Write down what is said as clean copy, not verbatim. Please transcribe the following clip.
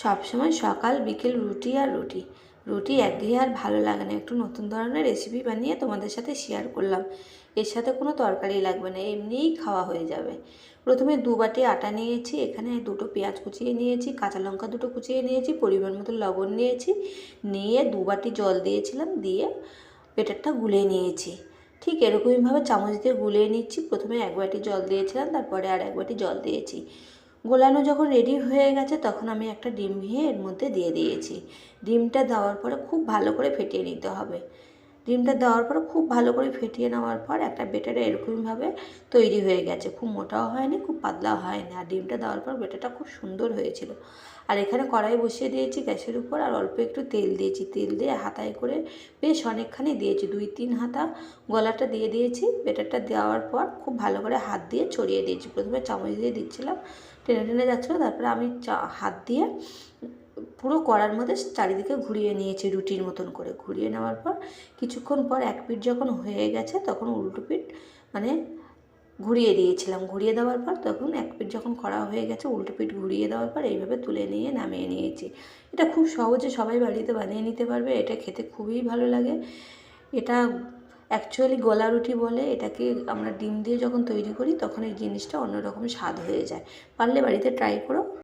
সবসময় সকাল বিকেল রুটি আর রুটি রুটি একঘেয়ে আর ভালো লাগে না। একটু নতুন ধরনের রেসিপি বানিয়ে তোমাদের সাথে শেয়ার করলাম। এর সাথে কোনো তরকারি লাগবে না, এমনিই খাওয়া হয়ে যাবে। প্রথমে 2 বাটি আটা নিয়েছি, এখানে 2টো পেঁয়াজ কুচিয়ে নিয়েছি, কাঁচা লঙ্কা 2টো কুচিয়ে নিয়েছি, পরিমাণ মতো লবণ নিয়েছি, নিয়ে 2 বাটি জল দিয়েছিলাম, দিয়ে বেটারটা গুলে নিয়েছি। ঠিক এরকমইভাবে চামচ দিয়ে গুলিয়ে নিচ্ছি। প্রথমে 1 বাটি জল দিয়েছিলাম, তারপরে আর 1 বাটি জল দিয়েছি। গোলানো যখন রেডি হয়ে গেছে তখন আমি একটা ডিম ভেঙে এর মধ্যে দিয়ে দিয়েছি। ডিমটা দেওয়ার পরে খুব ভালো করে ফেটিয়ে নিতে হবে। ডিমটা দেওয়ার পরে খুব ভালো করে ফেটিয়ে নেওয়ার পর একটা বেটারে এরকমভাবে তৈরি হয়ে গেছে। খুব মোটাও হয়নি, খুব পাতলাও হয়নি। আর ডিমটা দেওয়ার পর বেটারটা খুব সুন্দর হয়েছিল। আর এখানে কড়াই বসিয়ে দিয়েছি গ্যাসের উপর, আর অল্প একটু তেল দিয়েছি। তেল দিয়ে হাতায় করে বেশ অনেকখানি দিয়েছি, 2-3 হাতা গলাটা দিয়ে দিয়েছি। বেটারটা দেওয়ার পর খুব ভালো করে হাত দিয়ে ছড়িয়ে দিয়েছি। প্রথমে চামচ দিয়ে দিচ্ছিলাম, টেনে টেনে যাচ্ছিলো, তারপরে আমি হাত দিয়ে পুরো কড়ার মধ্যে চারিদিকে ঘুরিয়ে নিয়েছি, রুটির মতন করে ঘুরিয়ে নেওয়ার পর কিছুক্ষণ পর এক পিঠ যখন হয়ে গেছে তখন উল্টো পিঠ মানে ঘুরিয়ে দিয়েছিলাম। ঘুরিয়ে দেওয়ার পর তখন এক পিঠ যখন করা হয়ে গেছে উল্টো পিঠ ঘুরিয়ে দেওয়ার পর এইভাবে তুলে নিয়ে নামিয়ে নিয়েছি। এটা খুব সহজে সবাই বাড়িতে বানিয়ে নিতে পারবে। এটা খেতে খুবই ভালো লাগে। এটা অ্যাকচুয়ালি গলা রুটি বলে। এটাকে আমরা ডিম দিয়ে যখন তৈরি করি তখন এই জিনিসটা অন্যরকম স্বাদ হয়ে যায়। পারলে বাড়িতে ট্রাই করো।